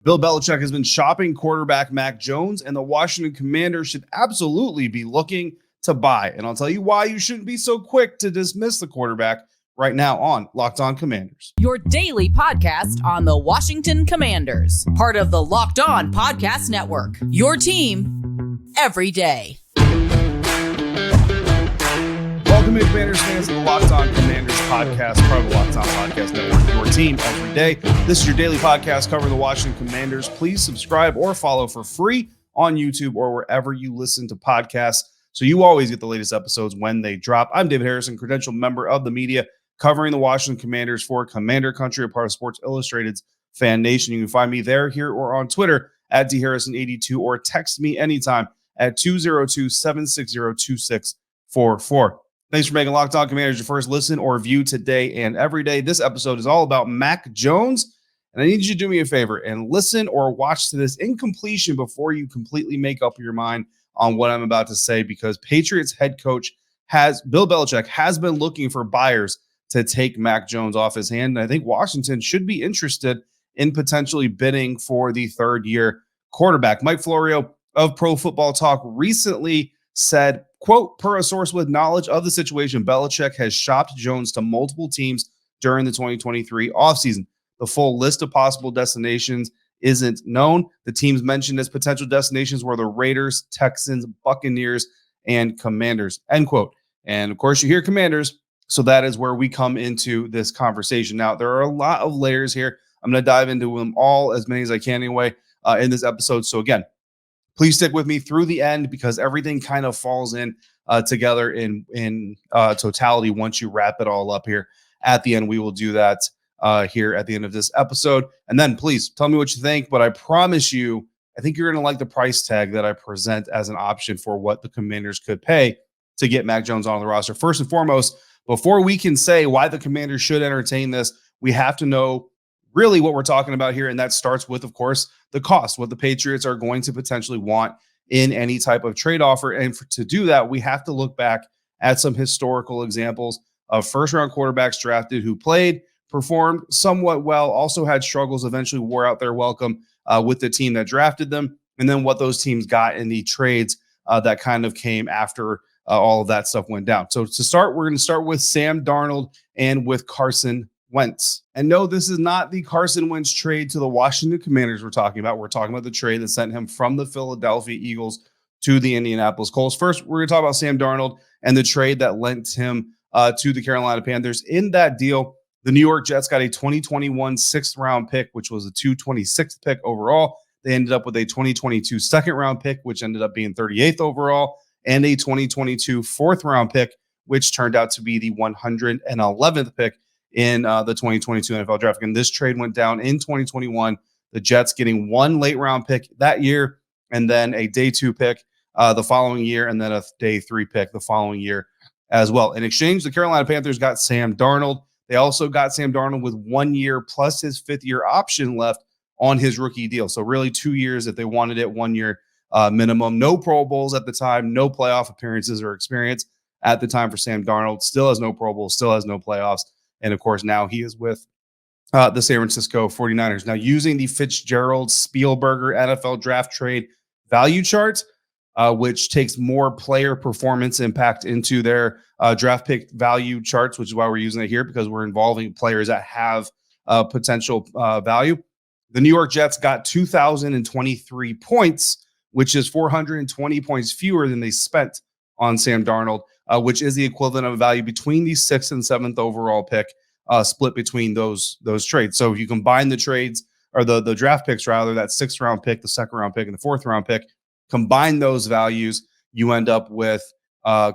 Bill Belichick has been shopping quarterback Mac Jones, and the Washington Commanders should absolutely be looking to buy. And I'll tell you why you shouldn't be so quick to dismiss the quarterback right now on Locked On Commanders. Your daily podcast on the Washington Commanders, part of the Locked On Podcast Network. Your team every day. Welcome in, Commanders fans, to the Locked On Commanders podcast, part of the Locked On Podcast Network, your team every day. This is your daily podcast covering the Washington Commanders. Please subscribe or follow for free on YouTube or wherever you listen to podcasts, so you always get the latest episodes when they drop. I'm David Harrison, credentialed member of the media covering the Washington Commanders for Commander Country, a part of Sports Illustrated's FanNation. You can find me there, here, or on Twitter at dharrison82, or text me anytime at 202-760-2644. Thanks for making Locked On Commanders your first listen or view today and every day. This episode is all about Mac Jones, and I need you to do me a favor and listen or watch to this in completion before you completely make up your mind on what I'm about to say, because Patriots head coach Bill Belichick has been looking for buyers to take Mac Jones off his hand, and I think Washington should be interested in potentially bidding for the third-year quarterback. Mike Florio of Pro Football Talk recently said, quote, per a source with knowledge of the situation, Belichick has shopped Jones to multiple teams during the 2023 offseason. The full list of possible destinations isn't known. The teams mentioned as potential destinations were the Raiders, Texans, Buccaneers, and Commanders, end quote. And of course, you hear Commanders, so that is where we come into this conversation. Now, there are a lot of layers here. I'm going to dive into them all, as many as I can anyway, in this episode. So again, please stick with me through the end, because everything kind of falls in together in totality once you wrap it all up here at the end. We will do that here at the end of this episode. And then please tell me what you think. But I promise you, I think you're going to like the price tag that I present as an option for what the Commanders could pay to get Mac Jones on the roster. First and foremost, before we can say why the Commanders should entertain this, we have to know really what we're talking about here. And that starts with, of course, the cost, what the Patriots are going to potentially want in any type of trade offer. And to do that, we have to look back at some historical examples of first-round quarterbacks drafted who played, performed somewhat well, also had struggles, eventually wore out their welcome with the team that drafted them, and then what those teams got in the trades that kind of came after all of that stuff went down. So to start, we're going to start with Sam Darnold and with Carson Wentz. And no, this is not the Carson Wentz trade to the Washington Commanders we're talking about. We're talking about the trade that sent him from the Philadelphia Eagles to the Indianapolis Colts. First, we're going to talk about Sam Darnold and the trade that lent him to the Carolina Panthers. In that deal, the New York Jets got a 2021 sixth-round pick, which was a 226th pick overall. They ended up with a 2022 second-round pick, which ended up being 38th overall, and a 2022 fourth-round pick, which turned out to be the 111th pick in the 2022 NFL draft. And this trade went down in 2021, the Jets getting one late-round pick that year, and then a day 2 pick the following year, and then a day 3 pick the following year as well. In exchange, the Carolina Panthers got Sam Darnold. They also got Sam Darnold with 1 year plus his 5th-year option left on his rookie deal. So really 2 years if they wanted it, 1 year minimum. No Pro Bowls at the time, no playoff appearances or experience at the time for Sam Darnold. Still has no Pro Bowls, still has no playoffs. And, of course, now he is with the San Francisco 49ers. Now, using the Fitzgerald-Spielberger NFL draft trade value chart, which takes more player performance impact into their draft pick value charts, which is why we're using it here, because we're involving players that have potential value. The New York Jets got 2,023 points, which is 420 points fewer than they spent on Sam Darnold, which is the equivalent of a value between the 6th and 7th overall pick, split between those trades. So if you combine the trades, or the draft picks rather, that 6th-round pick, the 2nd-round pick, and the 4th-round pick, combine those values, you end up with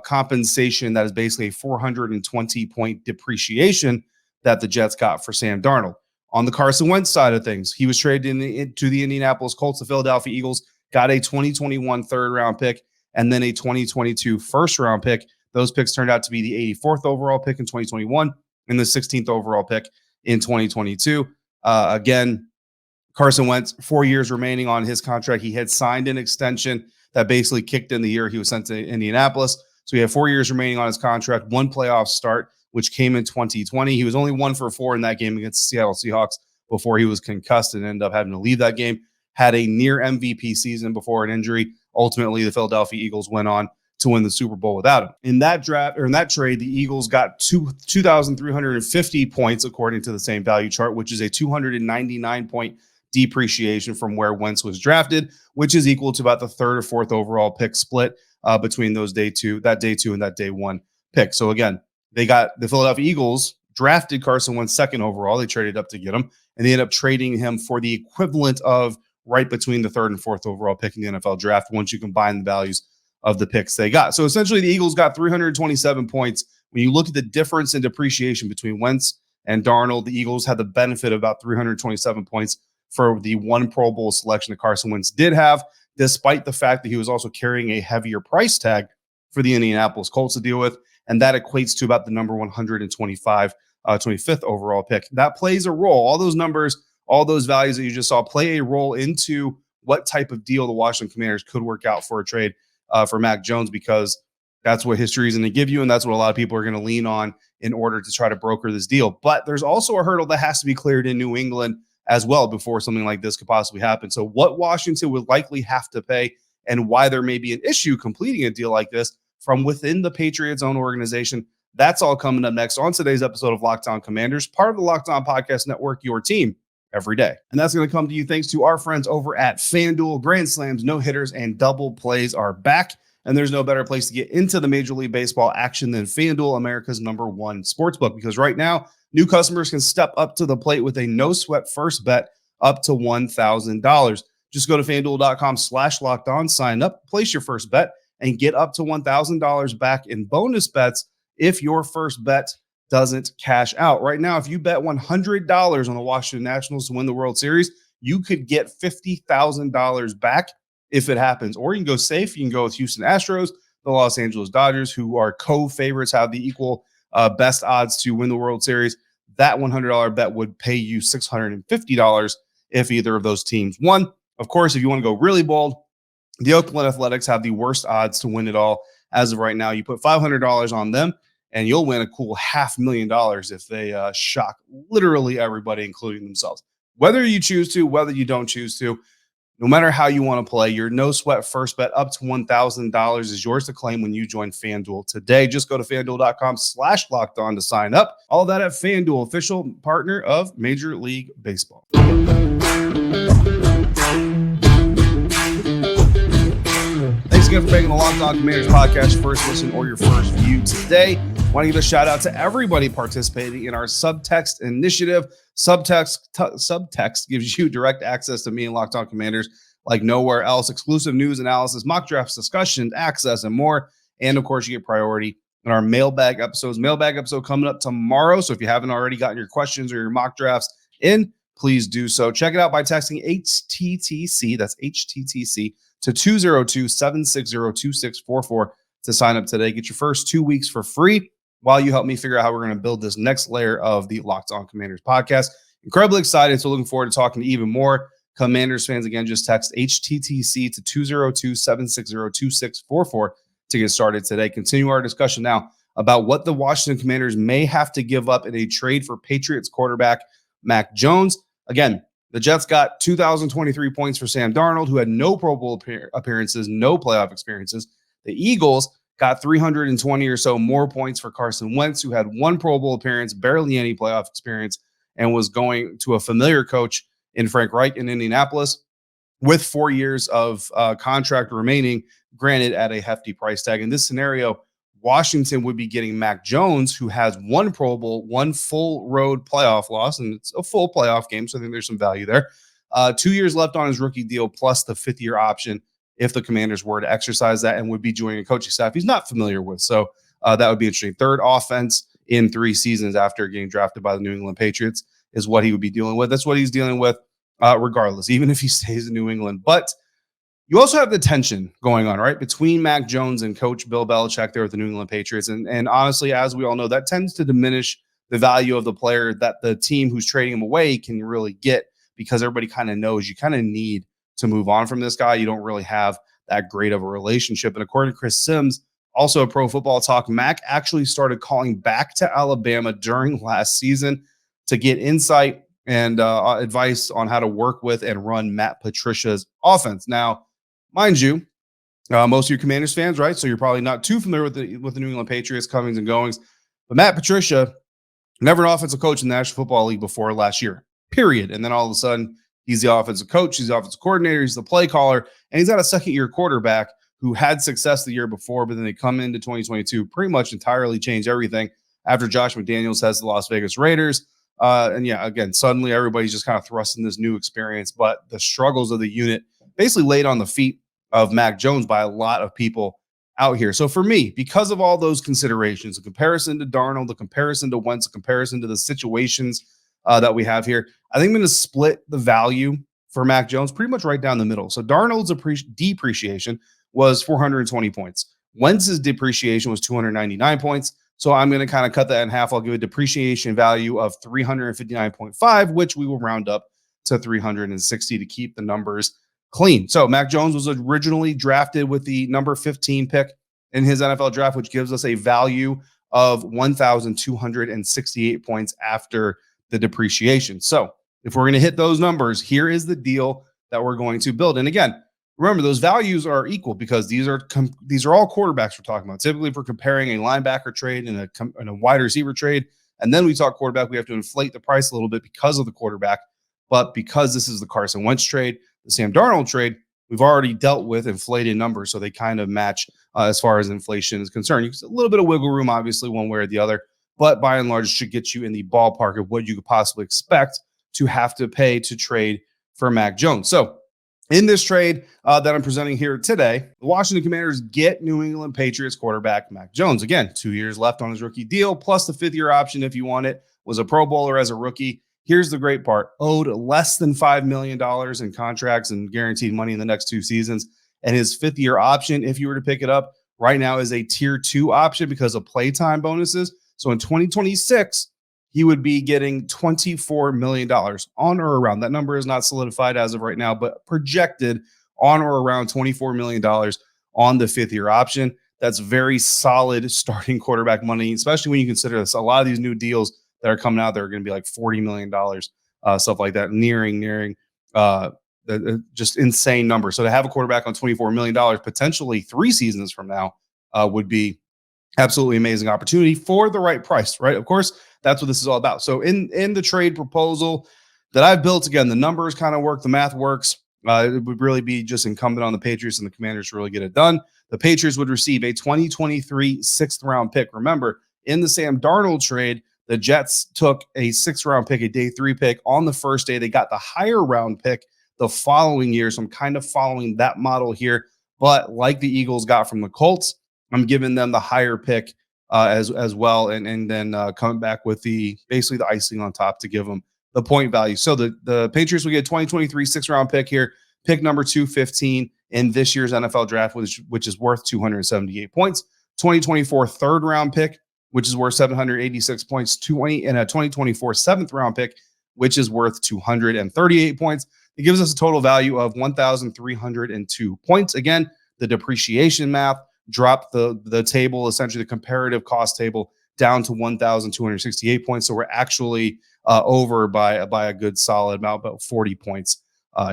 compensation that is basically a 420-point depreciation that the Jets got for Sam Darnold. On the Carson Wentz side of things, he was traded to the Indianapolis Colts. The Philadelphia Eagles got a 2021 third-round pick and then a 2022 first-round pick. Those picks turned out to be the 84th overall pick in 2021 and the 16th overall pick in 2022. Again, Carson Wentz, 4 years remaining on his contract. He had signed an extension that basically kicked in the year he was sent to Indianapolis. So he had 4 years remaining on his contract, one playoff start, which came in 2020. He was only 1 for 4 in that game against the Seattle Seahawks. before he was concussed and ended up having to leave that game. Had a near MVP season before an injury. Ultimately, the Philadelphia Eagles went on to win the Super Bowl without him. In that draft, or in that trade, the Eagles got 2,350 points according to the same value chart, which is a 299 point depreciation from where Wentz was drafted, which is equal to about the third or fourth overall pick split between those day two and that day one pick. So again, they got the Philadelphia Eagles drafted Carson Wentz second overall. They traded up to get him, and they ended up trading him for the equivalent of right between the third and fourth overall pick in the NFL draft once you combine the values of the picks they got. So essentially, the Eagles got 327 points. When you look at the difference in depreciation between Wentz and Darnold, the Eagles had the benefit of about 327 points for the one Pro Bowl selection that Carson Wentz did have, despite the fact that he was also carrying a heavier price tag for the Indianapolis Colts to deal with. And that equates to about the number 25th overall pick. That plays a role. All those numbers, all those values that you just saw play a role into what type of deal the Washington Commanders could work out for a trade for Mac Jones, because that's what history is going to give you, and that's what a lot of people are going to lean on in order to try to broker this deal. But there's also a hurdle that has to be cleared in New England as well before something like this could possibly happen. So what Washington would likely have to pay and why there may be an issue completing a deal like this from within the Patriots' own organization, that's all coming up next on today's episode of Locked On Commanders, part of the Locked On Podcast Network, your team every day. And that's going to come to you thanks to our friends over at FanDuel. Grand slams, no hitters, and double plays are back. And there's no better place to get into the Major League Baseball action than FanDuel, America's #1 sportsbook. Because right now, new customers can step up to the plate with a no-sweat first bet up to $1,000. Just go to FanDuel.com/lockedon, sign up, place your first bet, and get up to $1,000 back in bonus bets if your first bet doesn't cash out. Right now, if you bet $100 on the Washington Nationals to win the World Series, you could get $50,000 back if it happens. Or you can go safe. You can go with Houston Astros, the Los Angeles Dodgers, who are co-favorites, have the equal best odds to win the World Series. That $100 bet would pay you $650 if either of those teams won. Of course, if you want to go really bold, the Oakland Athletics have the worst odds to win it all as of right now. You put $500 on them, and you'll win a cool $500,000 if they shock literally everybody, including themselves. Whether you choose to, whether you don't choose to, no matter how you want to play, your no-sweat first bet up to $1,000 is yours to claim when you join FanDuel today. Just go to FanDuel.com/lockedon to sign up. All that at FanDuel, official partner of Major League Baseball. Thanks again for making the Locked On Commanders podcast first listen or your first view today. I want to give a shout out to everybody participating in our Subtext initiative. Subtext gives you direct access to me and Locked On Commanders like nowhere else. Exclusive news, analysis, mock drafts, discussion, access, and more. And of course, you get priority in our mailbag episodes. Mailbag episode coming up tomorrow. So if you haven't already gotten your questions or your mock drafts in, please do so. Check it out by texting HTTC. That's HTTC to 202-760-2644 to sign up today. Get your first 2 weeks for free while you help me figure out how we're going to build this next layer of the Locked On Commanders podcast. Incredibly excited. So looking forward to talking to even more Commanders fans. Again, just text HTTC to 202-760-2644 to get started today. Continue our discussion now about what the Washington Commanders may have to give up in a trade for Patriots quarterback Mac Jones. Again, the Jets got 2,023 points for Sam Darnold, who had no Pro Bowl appearances, no playoff experiences. The Eagles got 320 or so more points for Carson Wentz, who had one Pro Bowl appearance, barely any playoff experience, and was going to a familiar coach in Frank Reich in Indianapolis with 4 years of contract remaining, granted at a hefty price tag. In this scenario, Washington would be getting Mac Jones, who has one Pro Bowl, one full road playoff loss, and it's a full playoff game, so I think there's some value there. 2 years left on his rookie deal, plus the fifth-year option if the Commanders were to exercise that, and would be joining a coaching staff he's not familiar with. So that would be interesting. Third offense in 3 seasons after getting drafted by the New England Patriots is what he would be dealing with. That's what he's dealing with regardless, even if he stays in New England. But you also have the tension going on, right, between Mac Jones and Coach Bill Belichick there with the New England Patriots. And honestly, as we all know, that tends to diminish the value of the player that the team who's trading him away can really get, because everybody kind of knows you kind of need to move on from this guy. You don't really have that great of a relationship. And according to Chris Sims, also a Pro Football Talk, Mac actually started calling back to Alabama during last season to get insight and advice on how to work with and run Matt Patricia's offense. Now, mind you, most of your Commanders fans, right? So you're probably not too familiar with the New England Patriots comings and goings. But Matt Patricia, never an offensive coach in the National Football League before last year, period. And then all of a sudden, he's the offensive coach, he's the offensive coordinator, he's the play caller, and he's got a second-year quarterback who had success the year before, but then they come into 2022, pretty much entirely change everything after Josh McDaniels has the Las Vegas Raiders. And yeah, again, suddenly everybody's just kind of thrust in this new experience, but the struggles of the unit basically laid on the feet of Mac Jones by a lot of people out here. So for me, because of all those considerations, the comparison to Darnold, the comparison to Wentz, the comparison to the situations that we have here, I think I'm going to split the value for Mac Jones pretty much right down the middle. So Darnold's depreciation was 420 points. Wentz's depreciation was 299 points. So I'm going to kind of cut that in half. I'll give a depreciation value of 359.5, which we will round up to 360 to keep the numbers clean. So Mac Jones was originally drafted with the number 15 pick in his NFL draft, which gives us a value of 1,268 points after the depreciation. So if we're going to hit those numbers, here is the deal that we're going to build. And again, remember, those values are equal because these are all quarterbacks we're talking about. Typically, if we're comparing a linebacker trade and a wide receiver trade, and then we talk quarterback, we have to inflate the price a little bit because of the quarterback. But because this is the Carson Wentz trade, the Sam Darnold trade, we've already dealt with inflated numbers, so they kind of match as far as inflation is concerned. You can a little bit of wiggle room, obviously, one way or the other, but by and large, it should get you in the ballpark of what you could possibly expect to have to pay to trade for Mac Jones. So in this trade that I'm presenting here today, the Washington Commanders get New England Patriots quarterback Mac Jones. Again, 2 years left on his rookie deal, plus the fifth-year option if you want it. Was a Pro Bowler as a rookie. Here's the great part. Owed less than $5 million in contracts and guaranteed money in the next 2 seasons. And his fifth-year option, if you were to pick it up, right now is a Tier 2 option because of playtime bonuses. So in 2026, he would be getting $24 million on or around. That number is not solidified as of right now, but projected on or around $24 million on the fifth-year option. That's very solid starting quarterback money, especially when you consider this. A lot of these new deals that are coming out, they're going to be like $40 million, stuff like that, nearing just insane numbers. So to have a quarterback on $24 million, potentially 3 seasons from now, would be absolutely amazing opportunity for the right price, right? Of course, that's what this is all about. So in the trade proposal that I've built, again, the numbers kind of work, the math works. It would really be just incumbent on the Patriots and the Commanders to really get it done. The Patriots would receive a 2023 6th-round pick. Remember, in the Sam Darnold trade, the Jets took a 6th-round pick, a day 3 pick on the first day. They got the higher round pick the following year. So I'm kind of following that model here. But like the Eagles got from the Colts, I'm giving them the higher pick as well, and then coming back with basically the icing on top to give them the point value. So the Patriots will get 2023 6th-round pick here, pick number 215 in this year's NFL draft, which is worth 278 points. 2024 3rd-round pick, which is worth 786 points, and a 2024 7th-round pick, which is worth 238 points. It gives us a total value of 1,302 points. Again, the depreciation math dropped the table, essentially the comparative cost table, down to 1,268 points. So we're actually over by a good solid amount, about 40 points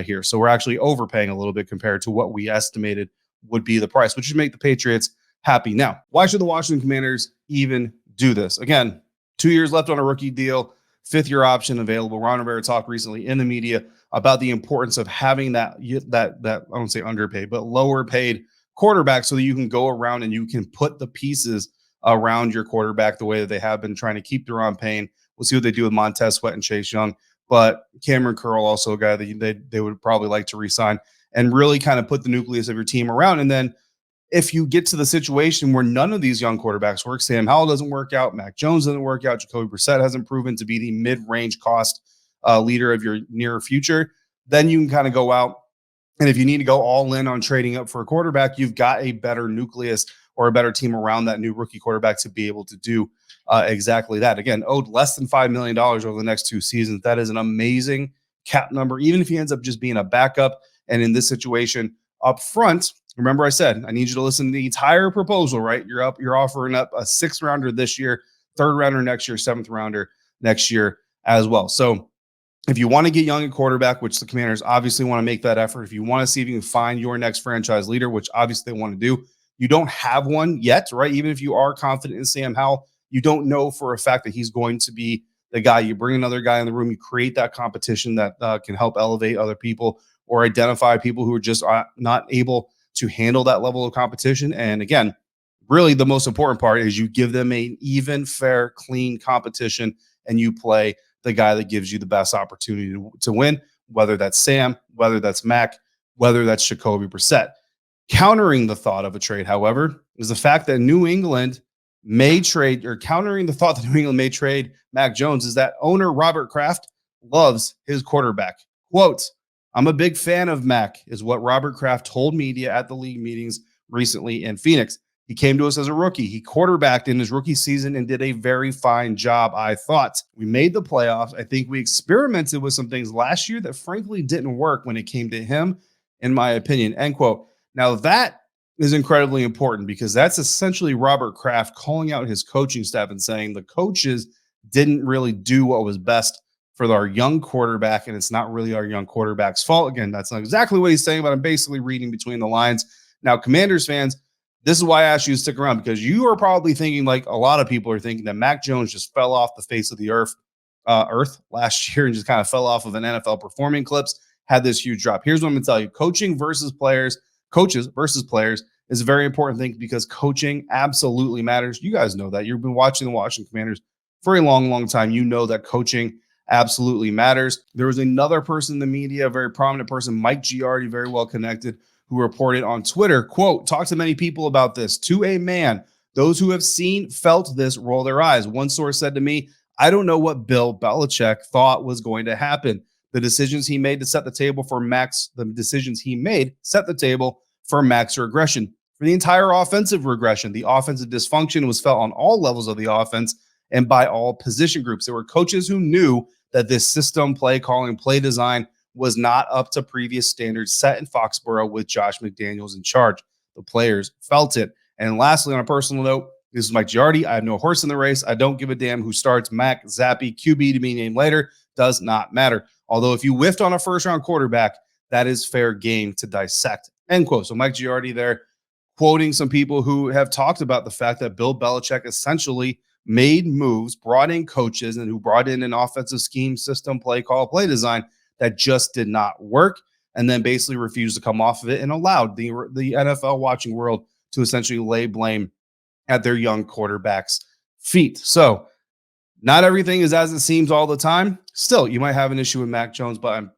here. So we're actually overpaying a little bit compared to what we estimated would be the price, which would make the Patriots happy. Now, why should the Washington Commanders even do this? Again, 2 years left on a rookie deal, 5th-year option available. Ron Rivera talked recently in the media about the importance of having that I don't say underpaid, but lower paid quarterback so that you can go around and you can put the pieces around your quarterback the way that they have been trying to keep Deron Payne. We'll see what they do with Montez Sweat and Chase Young. But Cameron Curl, also a guy that they would probably like to re-sign and really kind of put the nucleus of your team around. And then if you get to the situation where none of these young quarterbacks work, Sam Howell doesn't work out, Mac Jones doesn't work out, Jacoby Brissett hasn't proven to be the mid-range cost leader of your near future, then you can kind of go out. And if you need to go all in on trading up for a quarterback, you've got a better nucleus or a better team around that new rookie quarterback to be able to do exactly that. Again, owed less than $5 million over the next 2 seasons. That is an amazing cap number, even if he ends up just being a backup. And in this situation up front, remember I said, I need you to listen to the entire proposal, right? You're offering up a 6th-rounder this year, 3rd rounder next year, 7th rounder next year as well. So If you want to get young at quarterback, which the Commanders obviously want to make that effort, if you want to see if you can find your next franchise leader, which obviously they want to do, you don't have one yet, right? Even if you are confident in Sam Howell, you don't know for a fact that he's going to be the guy. You bring another guy in the room, you create that competition that can help elevate other people or identify people who are just not able to handle that level of competition. And again, really the most important part is you give them an even, fair, clean competition, and you play the guy that gives you the best opportunity to win, whether that's Sam, whether that's Mac, whether that's Jacoby Brissett. Countering the thought of a trade, however, is the fact that New England may trade, or countering the thought that New England may trade Mac Jones, is that owner Robert Kraft loves his quarterback. Quote, "I'm a big fan of Mac," is what Robert Kraft told media at the league meetings recently in Phoenix. He came to us as a rookie. He quarterbacked in his rookie season and did a very fine job, I thought. We made the playoffs. I think we experimented with some things last year that frankly didn't work when it came to him, in my opinion, end quote. Now that is incredibly important because that's essentially Robert Kraft calling out his coaching staff and saying the coaches didn't really do what was best for our young quarterback, and it's not really our young quarterback's fault. Again, that's not exactly what he's saying, but I'm basically reading between the lines. Now, Commanders fans, this is why I asked you to stick around, because you are probably thinking, like a lot of people are thinking, that Mac Jones just fell off the face of the earth last year and just kind of fell off of an NFL performing clips, had this huge drop. Here's what I'm going to tell you. Coaches versus players is a very important thing because coaching absolutely matters. You guys know that. You've been watching the Washington Commanders for a long, long time. You know that coaching absolutely matters. There was another person in the media, a very prominent person, Mike Giardi, very well connected, who reported on Twitter, quote, "Talk to many people about this. To a man, those who have seen, felt this roll their eyes. One source said to me, I don't know what Bill Belichick thought was going to happen. The decisions he made set the table for Mac's regression. For the entire offensive regression, the offensive dysfunction was felt on all levels of the offense and by all position groups. There were coaches who knew that this system, play calling, play design was not up to previous standards set in Foxborough with Josh McDaniels in charge. The players felt it. And lastly, on a personal note, this is Mike Giardi. I have no horse in the race. I don't give a damn who starts. Mac, Zappy, QB to be named later. Does not matter. Although if you whiffed on a first-round quarterback, that is fair game to dissect." End quote. So Mike Giardi there quoting some people who have talked about the fact that Bill Belichick essentially made moves, brought in coaches, and who brought in an offensive scheme, system, play call, play design that just did not work, and then basically refused to come off of it and allowed the NFL watching world to essentially lay blame at their young quarterback's feet. So not everything is as it seems all the time. Still, you might have an issue with Mac Jones, but I'm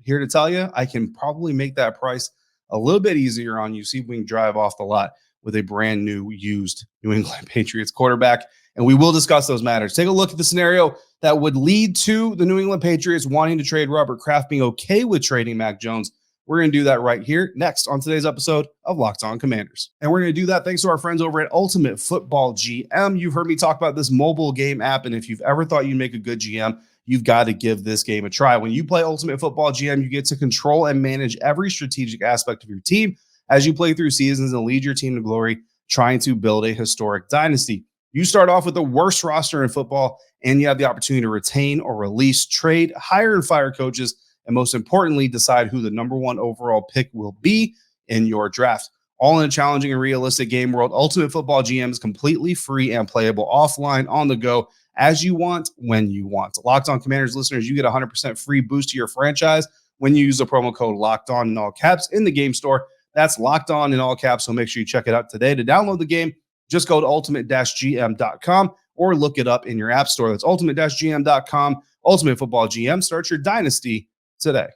here to tell you, I can probably make that price a little bit easier on you. See if we can drive off the lot with a brand new used New England Patriots quarterback. And we will discuss those matters. Take a look at the scenario that would lead to the New England Patriots wanting to trade Robert Kraft, being okay with trading Mac Jones. We're going to do that right here next on today's episode of Locked On Commanders. And we're going to do that thanks to our friends over at Ultimate Football GM. You've heard me talk about this mobile game app, and if you've ever thought you'd make a good GM, you've got to give this game a try. When you play Ultimate Football GM, you get to control and manage every strategic aspect of your team as you play through seasons and lead your team to glory, trying to build a historic dynasty. You start off with the worst roster in football, and you have the opportunity to retain or release, trade, hire and fire coaches, and most importantly, decide who the number one overall pick will be in your draft. All in a challenging and realistic game world, Ultimate Football GM is completely free and playable offline, on the go, as you want, when you want. Locked On Commanders listeners, you get a 100% free boost to your franchise when you use the promo code Locked On in all caps in the game store. That's Locked On in all caps, so make sure you check it out today. To download the game, just go to ultimate-gm.com or look it up in your app store. That's ultimate-gm.com. Ultimate Football GM. Start your dynasty today.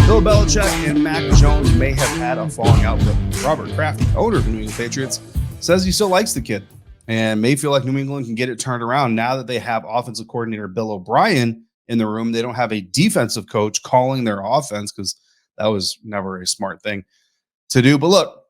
Bill Belichick and Mac Jones may have had a falling out, but Robert Kraft, the owner of the New England Patriots, says he still likes the kid and may feel like New England can get it turned around now that they have offensive coordinator Bill O'Brien in the room. They don't have a defensive coach calling their offense because that was never a smart thing to do. But look,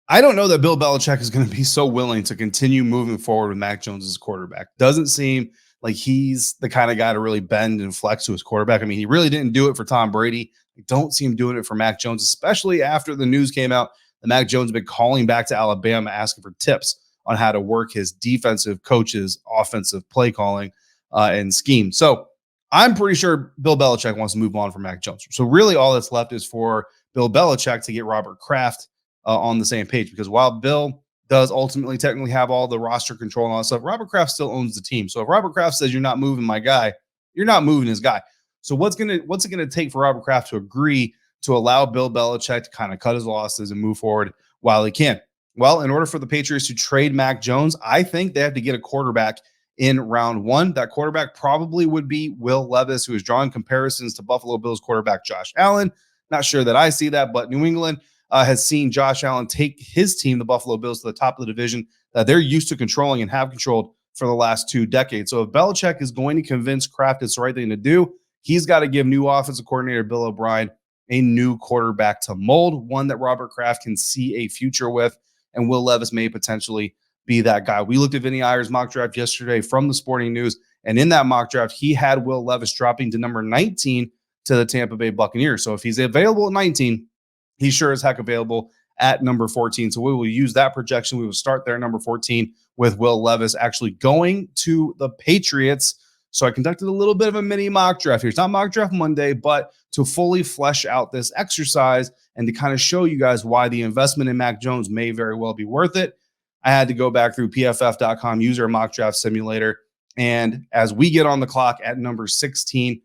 I don't know that Bill Belichick is going to be so willing to continue moving forward with Mac Jones as quarterback. Doesn't seem like he's the kind of guy to really bend and flex to his quarterback. I mean, he really didn't do it for Tom Brady. I don't see him doing it for Mac Jones, especially after the news came out that Mac Jones has been calling back to Alabama asking for tips on how to work his defensive coach's offensive play calling and scheme. So I'm pretty sure Bill Belichick wants to move on from Mac Jones. So really all that's left is for Bill Belichick to get Robert Kraft on the same page, because while Bill does ultimately technically have all the roster control and all that stuff, Robert Kraft still owns the team. So if Robert Kraft says you're not moving my guy, you're not moving his guy. So what's it gonna take for Robert Kraft to agree to allow Bill Belichick to kind of cut his losses and move forward while he can? Well, in order for the Patriots to trade Mac Jones, I think they have to get a quarterback in round one. That quarterback probably would be Will Levis, who is drawing comparisons to Buffalo Bills quarterback Josh Allen. Not sure that I see that, but New England has seen Josh Allen take his team, the Buffalo Bills, to the top of the division that they're used to controlling and have controlled for the last 2 decades. So if Belichick is going to convince Kraft it's the right thing to do, he's got to give new offensive coordinator Bill O'Brien a new quarterback to mold, one that Robert Kraft can see a future with, and Will Levis may potentially be that guy. We looked at Vinny Iyer's mock draft yesterday from the Sporting News, and in that mock draft, he had Will Levis dropping to number 19 to the Tampa Bay Buccaneers. So if he's available at 19, he's sure as heck available at number 14. So we will use that projection. We will start there at number 14 with Will Levis actually going to the Patriots. So I conducted a little bit of a mini mock draft here. It's not mock draft Monday, but to fully flesh out this exercise and to kind of show you guys why the investment in Mac Jones may very well be worth it, I had to go back through PFF.com, use our mock draft simulator. And as we get on the clock at number 16,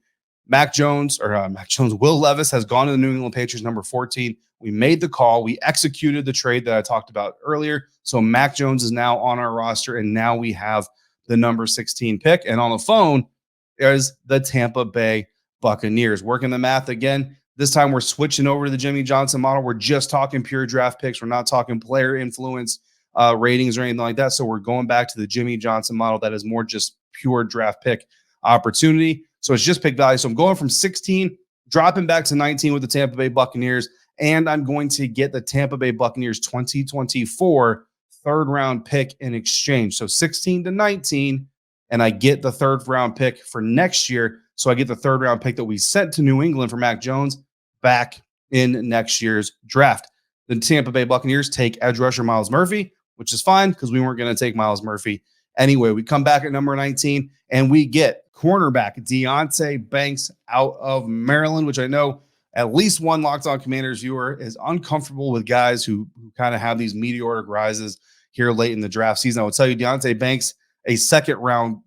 Will Levis has gone to the New England Patriots, number 14. We made the call. We executed the trade that I talked about earlier. So Mac Jones is now on our roster, and now we have the number 16 pick. And on the phone is the Tampa Bay Buccaneers. Working the math again. This time we're switching over to the Jimmy Johnson model. We're just talking pure draft picks. We're not talking player influence ratings or anything like that. So we're going back to the Jimmy Johnson model that is more just pure draft pick opportunity. So it's just pick value. So I'm going from 16, dropping back to 19 with the Tampa Bay Buccaneers, and I'm going to get the Tampa Bay Buccaneers 2024 third-round pick in exchange. So 16 to 19, and I get the third-round pick for next year. So I get the third-round pick that we sent to New England for Mac Jones back in next year's draft. The Tampa Bay Buccaneers take edge rusher Myles Murphy, which is fine because we weren't going to take Myles Murphy anyway. We come back at number 19, and we get cornerback Deonte Banks out of Maryland, which I know at least one Locked On Commanders viewer is uncomfortable with guys who kind of have these meteoric rises here late in the draft season. I will tell you, Deonte Banks, a second-round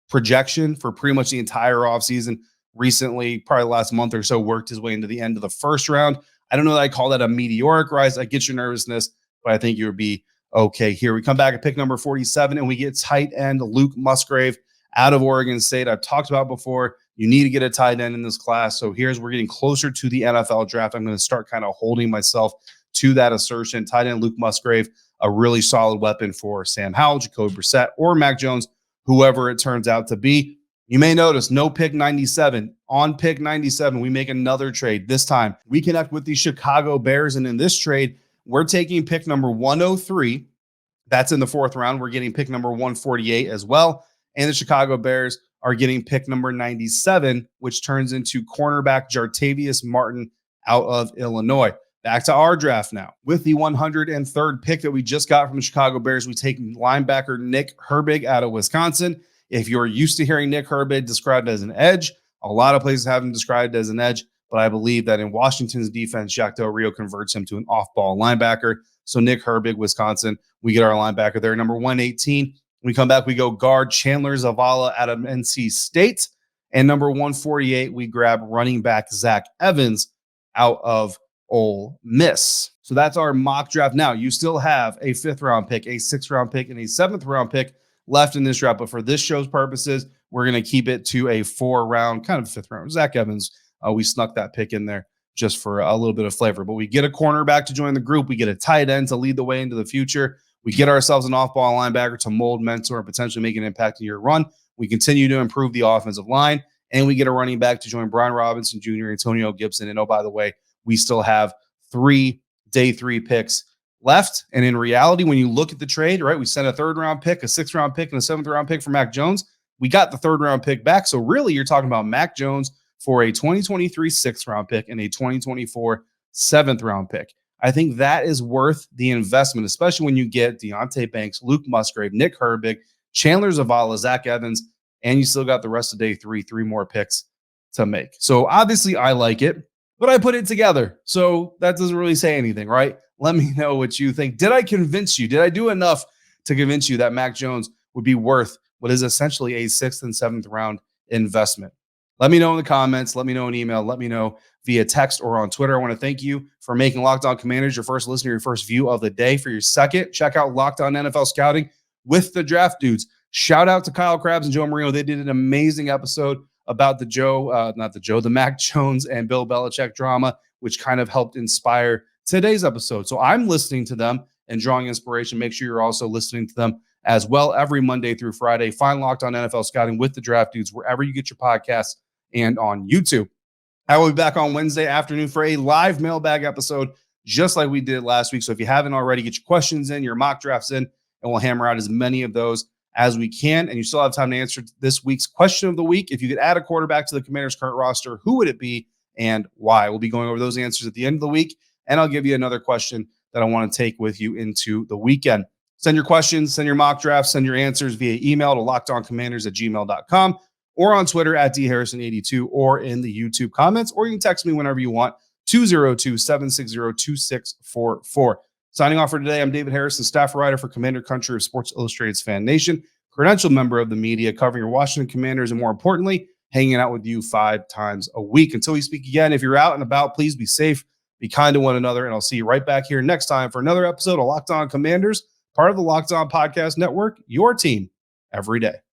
projection for pretty much the entire offseason, recently, probably the last month or so, worked his way into the end of the first round. I don't know that I call that a meteoric rise. I get your nervousness, but I think you would be okay here. We come back at pick number 47, and we get tight end Luke Musgrave out of Oregon State. I've talked about before, you need to get a tight end in this class. So we're getting closer to the NFL draft. I'm going to start kind of holding myself to that assertion. Tight end Luke Musgrave, a really solid weapon for Sam Howell, Jacoby Brissett, or Mac Jones, whoever it turns out to be. You may notice no pick 97. On pick 97, we make another trade. This time, we connect with the Chicago Bears, and in this trade, we're taking pick number 103. That's in the 4th round. We're getting pick number 148 as well. And the Chicago Bears are getting pick number 97, which turns into cornerback Jartavius Martin out of Illinois. Back to our draft now. With the 103rd pick that we just got from the Chicago Bears, we take linebacker Nick Herbig out of Wisconsin. If you're used to hearing Nick Herbig described as an edge, a lot of places have him described as an edge, but I believe that in Washington's defense, Jack Del Rio converts him to an off-ball linebacker. So Nick Herbig, Wisconsin, we get our linebacker there. Number 118. We come back, we go guard Chandler Zavala out of NC State. And number 148, we grab running back Zach Evans out of Ole Miss. So that's our mock draft. Now, you still have a 5th-round pick, a 6th-round pick, and a 7th-round pick left in this draft. But for this show's purposes, we're going to keep it to a 4-round, kind of 5th round. Zach Evans, we snuck that pick in there just for a little bit of flavor. But we get a cornerback to join the group. We get a tight end to lead the way into the future. We get ourselves an off-ball linebacker to mold, mentor, and potentially make an impact in your run. We continue to improve the offensive line, and we get a running back to join Brian Robinson Jr., Antonio Gibson. And oh, by the way, we still have 3 day 3 picks left. And in reality, when you look at the trade, right, we sent a 3rd-round pick, a 6th-round pick, and a 7th-round pick for Mac Jones. We got the 3rd-round pick back. So really, you're talking about Mac Jones for a 2023 6th-round pick and a 2024 7th-round pick. I think that is worth the investment, especially when you get Deontay Banks, Luke Musgrave, Nick Herbig, Chandler Zavala, Zach Evans, and you still got the rest of day three more picks to make. So obviously I like it, but I put it together. So that doesn't really say anything, right? Let me know what you think. Did I convince you? Did I do enough to convince you that Mac Jones would be worth what is essentially a 6th and 7th round investment? Let me know in the comments. Let me know in email. Let me know via text or on Twitter. I want to thank you for making Locked On Commanders your first listener, your first view of the day. For your second, check out Locked On NFL Scouting with the Draft Dudes. Shout out to Kyle Krabs and Joe Marino. They did an amazing episode about the Mac Jones and Bill Belichick drama, which kind of helped inspire today's episode. So I'm listening to them and drawing inspiration. Make sure you're also listening to them as well every Monday through Friday. Find Locked On NFL Scouting with the Draft Dudes wherever you get your podcasts and on YouTube. I will be back on Wednesday afternoon for a live mailbag episode, just like we did last week. So if you haven't already, get your questions in, your mock drafts in, and we'll hammer out as many of those as we can. And you still have time to answer this week's question of the week. If you could add a quarterback to the Commanders' current roster, who would it be and why? We'll be going over those answers at the end of the week. And I'll give you another question that I want to take with you into the weekend. Send your questions, send your mock drafts, send your answers via email to lockedoncommanders@gmail.com or on Twitter @DHarrison82 or in the YouTube comments, or you can text me whenever you want, 202-760-2644. Signing off for today, I'm David Harrison, staff writer for Commander Country of Sports Illustrated's FanNation, credentialed member of the media covering your Washington Commanders, and more importantly, hanging out with you 5 times a week. Until we speak again, if you're out and about, please be safe, be kind to one another, and I'll see you right back here next time for another episode of Locked On Commanders, part of the Locked On Podcast Network, your team every day.